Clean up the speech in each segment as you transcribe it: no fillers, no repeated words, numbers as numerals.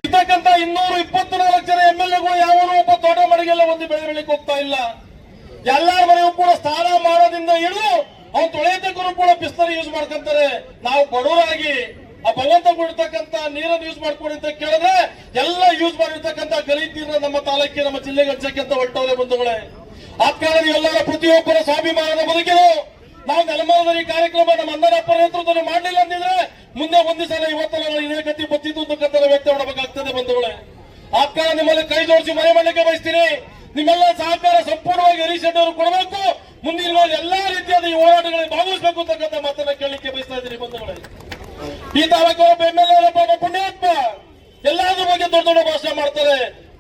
ಇರ್ತಕ್ಕಂಥ 224 ಜನ MLAಗಳು ಯಾವನು ಒಬ್ಬ ತೋಟ ಮನೆಗೆಲ್ಲ ಒಂದು ಬೆಳೆ ಬೆಳಿಕ್ ಹೋಗ್ತಾ ಇಲ್ಲ. ಎಲ್ಲಾರ ಮನೆಯೂ ಕೂಡ ಸ್ನಾನ ಮಾಡೋದ್ರಿಂದ ಹಿಡಿದು ಅವ್ನು ತೊಳೆಯತಕ್ಕೂ ಕೂಡ ಬಿಸ್ತರಿ ಯೂಸ್ ಮಾಡ್ಕೊಂತಾರೆ. ನಾವು ಬಡವರಾಗಿ ಆ ಭಗವಂತ ಕೊಡ್ತಕ್ಕಂತ ನೀರನ್ನು ಯೂಸ್ ಮಾಡ್ಕೊಡಿ ಅಂತ ಕೇಳಿದ್ರೆ ಎಲ್ಲ ಯೂಸ್ ಮಾಡಿರ್ತಕ್ಕಂಥ ಗಲೀಜ್ ನೀರನ್ನ ನಮ್ಮ ತಾಲೂಕಿಗೆ ನಮ್ಮ ಜಿಲ್ಲೆಗೆ ಹಂಚಕ್ಕೆ ಹೊರಟವರೇ ಬಂಧುಗಳೇ. ಆ ಕಾರಣ ಎಲ್ಲರ ಪ್ರತಿಯೊಬ್ಬರ ಸ್ವಾಭಿಮಾನದ ಬದುಕಿದು. ನಾವು ನೆಲಮರದಲ್ಲಿ ಕಾರ್ಯಕ್ರಮ ನಮ್ಮ ಅಣ್ಣನಪ್ಪ ನೇತೃತ್ವದಲ್ಲಿ ಮಾಡಲಿಲ್ಲ ಅಂದಿದ್ರೆ ಮುಂದೆ ಒಂದು ಸಲ ಇವತ್ತಲ್ಲ ಇದೇ ಗತಿ ಬತ್ತಿದ್ದು ಅಂತಕ್ಕಂಥ ವ್ಯಕ್ತಿ ಮಾಡಬೇಕಾಗ್ತದೆ ಬಂಧುಗಳೇ. ಆ ಕಾರಣ ನಿಮ್ಮಲ್ಲಿ ಕೈ ಜೋಡಿಸಿ ಮನೆ ಮಾಡಲಿಕ್ಕೆ ಬಯಸ್ತೀನಿ. ನಿಮ್ಮೆಲ್ಲ ಸಹಕಾರ ಸಂಪೂರ್ಣವಾಗಿ ಹರೀಶ್ ಶೆಟ್ಟಿ ಅವರು ಕೊಡಬೇಕು. ಮುಂದಿನ ಎಲ್ಲಾ ರೀತಿಯಾದ ಈ ಹೋರಾಟಗಳಲ್ಲಿ ಭಾಗವಹಿಸಬೇಕು ಅಂತಕ್ಕಂಥ ಮಾತನ್ನ ಕೇಳಲಿಕ್ಕೆ ಬಯಸ್ತಾ ಇದ್ದೀನಿ ಬಂಧುಗಳೇ. ಈ ತಾಲೂಕು MLA ಪುಣ್ಯಾತ್ಮ ಎಲ್ಲಾದ್ರ ಬಗ್ಗೆ ದೊಡ್ಡ ದೊಡ್ಡ ಭಾಷಣ ಮಾಡ್ತಾರೆ,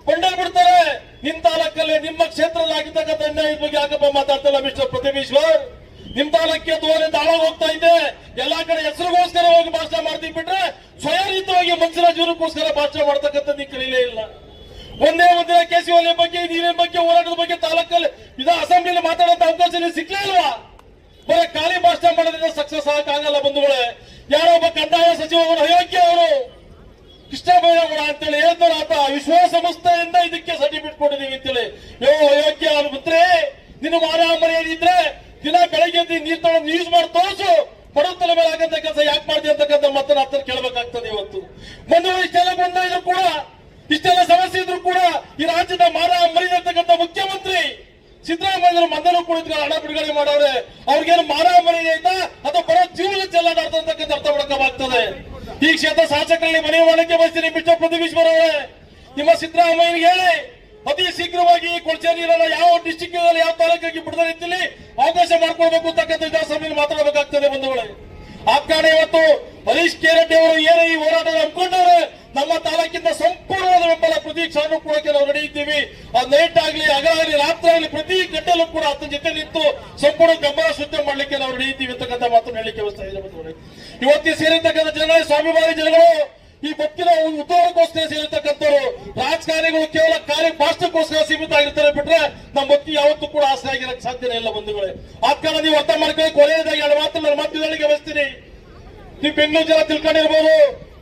ಕೊಂಡೇ ಬಿಡ್ತಾರೆ. ನಿಮ್ ತಾಲೂಕಲ್ಲಿ ನಿಮ್ಮ ಕ್ಷೇತ್ರದಲ್ಲಿ ಆಗಿರ್ತಕ್ಕಂಥ ಅನ್ಯಾಯದ ಬಗ್ಗೆ ಯಾಕಪ್ಪ ಮಾತಾಡ್ತಲ್ಲ ಮಿಸ್ಟರ್ ಪ್ರತಿಭೀಶ್ವರ್? ನಿಮ್ ತಾಲೂಕಿಗೆ ದೂರ ಹಾಳಾಗಿ ಹೋಗ್ತಾ ಇದೆ. ಎಲ್ಲಾ ಕಡೆ ಹೆಸರಿಗೋಸ್ಕರ ಹೋಗಿ ಭಾಷಣ ಮಾಡ್ತೀವಿ ಬಿಟ್ರೆ ಸ್ವಯಂರಿತವಾಗಿ ಮನುಷ್ಯರ ಜೀವನಕ್ಕೋಸ್ಕರ ಭಾಷಣ ಮಾಡ್ತಕ್ಕಂಥ ನೀವು ಕಲೀಲೇ ಇಲ್ಲ. ಒಂದೇ ಒಂದಿನ ಕೇಸಿವಲ್ಲಿ ಬಗ್ಗೆ ನೀರಿನ ಬಗ್ಗೆ ಹೋರಾಟದ ಬಗ್ಗೆ ತಾಲೂಕಲ್ಲಿ ಅಸೆಂಬ್ಲಿಯಲ್ಲಿ ಮಾತಾಡೋಂತ ಅವಕಾಶ ಸಿಗ್ಲೇ ಇಲ್ವಾ? ಬರೀ ಖಾಲಿ ಭಾಷಣ ಮಾಡೋದ್ರಿಂದ ಸಕ್ಸಸ್ ಆಗಲ್ಲ ಬಂಧುಗಳೇ. ಯಾರೋ ಒಬ್ಬ ಕಂದಾಯ ಸಚಿವರು ಅಯೋಗ್ಯ ಅವರು ಕೃಷ್ಣ ಬೈರೇಗೌಡ ಅಂತೇಳಿ ಹೇಳ್ತಾರೆ, ಆತ ವಿಶ್ವಸಂಸ್ಥೆಯಿಂದ ಇದಕ್ಕೆ ಸರ್ಟಿಫಿಕೇಟ್ ಕೊಟ್ಟಿದೀವಿ ಅಂತೇಳಿ. ಅಯೋಗ್ಯ ಮಂತ್ರಿ, ನಿನ್ನ ಮರ್ಯಾದಿದ್ರೆ ದಿನ ಬೆಳಗ್ಗೆ ನೀರ್ ತಗೊಂಡು ಯೂಸ್ ಮಾಡಿ ತೋರಿಸು. ಬಡವತನ ಮೇಲೆ ಆಗಂತ ಕೆಲಸ ಯಾಕೆ ಮಾಡ್ತೀವಿ ಅಂತಕ್ಕಂಥ ಮತ್ತನ್ನ ಹತ್ತಿರ ಕೇಳಬೇಕಾಗ್ತದೆ. ಇವತ್ತು ಬಂಧುಗಳು ಇಷ್ಟೆಲ್ಲ ಬಂದಿದ್ರು ಕೂಡ, ಇಷ್ಟೆಲ್ಲ ಸಮಸ್ಯೆ ಇದ್ರು ಕೂಡ ಈ ರಾಜ್ಯದ ಮರಿದಿರ್ತಕ್ಕಂಥ ಮುಖ್ಯಮಂತ್ರಿ ಸಿದ್ದರಾಮಯ್ಯ ಮಂದಲು ಕುಳಿತು ಹಣ ಬಿಡುಗಡೆ ಮಾಡವ್ರೆ. ಅವ್ರಿಗೇನು ಮರಿ ಆಯ್ತಾ ಅಥವಾ ಬರೋ ಜೀವನ ಚೆಲ್ಲಾಡ್ತಕ್ಕಂಥ ಅರ್ಥ ಮಾಡಬೇಕಾಗ್ತದೆ. ಈ ಕ್ಷೇತ್ರ ಶಾಸಕರಲ್ಲಿ ಮನವಿ ಮಾಡಲಿಕ್ಕೆ ಬಯಸ್ತೀನಿ ಮಿಸ್ಟರ್ ಪ್ರತಿಭೀಶ್ವರ್ ಅವರೇ, ನಿಮ್ಮ ಸಿದ್ದರಾಮಯ್ಯನಿಗೆ ಹೇಳಿ ಅತಿ ಶೀಘ್ರವಾಗಿ ಕೊಳಚೆ ನೀರನ್ನ ಯಾವ ಡಿಸ್ಟಿಕ್ ಯಾವ ತಾಲೂಕಿಗೆ ಬಿಡದ ರೀತಿಯಲ್ಲಿ ಅವಕಾಶ ಮಾಡಿಕೊಡ್ಬೇಕು ಅಂತಕ್ಕಂಥ ವಿಧಾನಸಭೆಯಲ್ಲಿ ಮಾತಾಡಬೇಕಾಗ್ತದೆ ಬಂಧುಗಳೇ. ಆ ಕಾರಣ ಇವತ್ತು ಹರೀಶ್ ಕೆ ರೆಡ್ಡಿ ಅವರು ಏನೇ ಈ ಹೋರಾಟ ಹಮ್ಮಿಕೊಂಡವ್ರೆ, ನಮ್ಮ ತಾಲೂಕಿಂದ ಸಂಪೂರ್ಣವಾದ ಬೆಂಬಲ ಪ್ರತಿ ಕ್ಷಣ ಕೊಡೋಕೆ ನಾವು ರೆಡಿ ಇದ್ದೀವಿ. ಆ ನೈಟ್ ಆಗ್ಲಿ ಹಗಲಾಗಲಿ ರಾತ್ರಿ ಆಗಲಿ ಪ್ರತಿ ಗಂಟೆಲ್ಲೂ ಕೂಡ ಆತನ ಜೊತೆ ನಿಂತು ಸಂಪೂರ್ಣ ಬೆಂಬಲ ಸೂಚನೆ ಮಾಡ್ಲಿಕ್ಕೆ ನಾವು ರೆಡಿ ಇದ್ದೀವಿ ಅಂತಕ್ಕಂಥ ಮಾತನ್ನು ಹೇಳಲಿಕ್ಕೆ ವ್ಯವಸ್ಥೆ ಇದೆ ಬಂಧುಗಳೇ. ಇವತ್ತಿಗೆ ಸೇರಿರ್ತಕ್ಕಂಥ ಜನಗಳು ಸ್ವಾಭಿಮಾನಿ ಜನಗಳು, ಈ ಬದುಕಿನ ಉದ್ಯೋಗಕ್ಕೋಸ್ಕರ ಸೇರಿರ್ತಕ್ಕಂಥವ್ರು. ರಾಜಕಾರಣಿಗಳು ಕೇವಲ ಭಾಷಣಕ್ಕೋಸ್ಕರ ಸೀಮಿತ ಆಗಿರ್ತಾರೆ ಬಿಟ್ರೆ ನಮ್ಮ ಬದುಕಿ ಯಾವತ್ತೂ ಕೂಡ ಆಸೆ ಆಗಿರಕ್ಕೆ ಸಾಧ್ಯನೇ ಇಲ್ಲ ಬಂಧುಗಳೇ. ಆ ಕಾರಣ ನೀವು ಅರ್ಥ ಮಾಡ್ಕೊಳ್ಳಿ. ಕೊನೆಯದಾಗಿ ಎರಡು ಮಾತು ನನ್ನ ಮಾತುಗಳಿಗೆ ಬಯಸ್ತೀನಿ. ನೀವು ಬೆಂಗಳೂರು ಜನ ತಿಳ್ಕೊಂಡಿರ್ಬೋದು,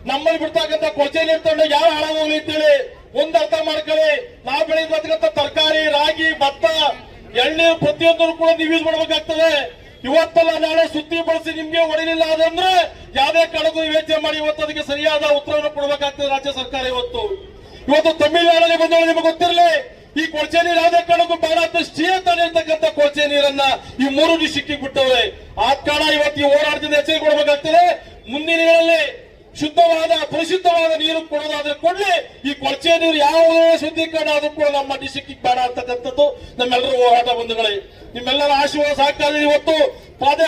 ನಮ್ಮಲ್ಲಿ ಬಿಡ್ತಕ್ಕಂಥ ಕೊಳಚೆ ನೀರು ತಂಡ ಯಾರು ಹಾಳಾಗೋಗ್ಲಿ ಅಂತೇಳಿ ಒಂದ್ ಅರ್ಥ ಮಾಡ್ಕೊಳ್ಳಿ. ನಾವು ಬೆಳೆದಿರ್ತಕ್ಕಂಥ ತರಕಾರಿ, ರಾಗಿ, ಭತ್ತ, ಎಳ್ನೀರು ಪ್ರತಿಯೊಂದನ್ನು ಕೂಡ ನೀವು ಯೂಸ್ ಮಾಡಬೇಕಾಗ್ತದೆ. ಇವತ್ತಲ್ಲ ನಾಳೆ ಸುತ್ತಿ ಬಳಸಿ ನಿಮ್ಗೆ ಹೊಡಿಲಿಲ್ಲ ಅದಂದ್ರೆ ಯಾವುದೇ ಕಾರಣಕ್ಕೂ ಯೋಚನೆ ಮಾಡಿ ಇವತ್ತು ಅದಕ್ಕೆ ಸರಿಯಾದ ಉತ್ತರವನ್ನು ಕೊಡಬೇಕಾಗ್ತದೆ ರಾಜ್ಯ ಸರ್ಕಾರ. ಇವತ್ತು ತಮಿಳುನಾಡಲ್ಲಿ ಬಂದವರು ನಿಮಗೆ ಗೊತ್ತಿರಲಿ, ಈ ಕೊಳಚೆ ನೀರು ಯಾವುದೇ ಕಾರಣಕ್ಕೂ ಬೇಡ ಅಂತ ಶ್ರೀಯಂತಾನೆ ಇರ್ತಕ್ಕಂಥ ಕೊಳಚೆ ನೀರನ್ನ ಈ 3 ಡಿಸ್ಟಿಕ್ಕಿಗೆ ಬಿಟ್ಟವ್ರೆ. ಆ ಕಾರಣ ಇವತ್ತು ಈ ಹೋರಾಟದಿಂದ ಎಚ್ಚರಿಕೆ ಕೊಡಬೇಕಾಗ್ತದೆ. ಮುಂದಿನ ದಿನಗಳಲ್ಲಿ ಶುದ್ಧವಾದ ಪರಿಶುದ್ಧವಾದ ನೀರು ಕೊಡೋದಾದ್ರೆ ಕೊಡ್ಲಿ. ಈ ಕೊಳಚೆ ನೀರು ಯಾವುದೇ ಶುದ್ಧೀಕರಣ ಆದ್ರೂ ಕೂಡ ನಮ್ಮ ಡಿಸ್ಟಿಕ್ಕಿಗೆ ಬೇಡ ಅಂತಕ್ಕಂಥದ್ದು ನಮ್ಮೆಲ್ಲರೂ ಹೋರಾಟ ಬಂಧುಗಳೇ. ನಿಮ್ಮೆಲ್ಲರ ಆಶೀರ್ವಾದ ಸಹಕಾರ ಇವತ್ತು ಪಾದಯಾತ್ರೆ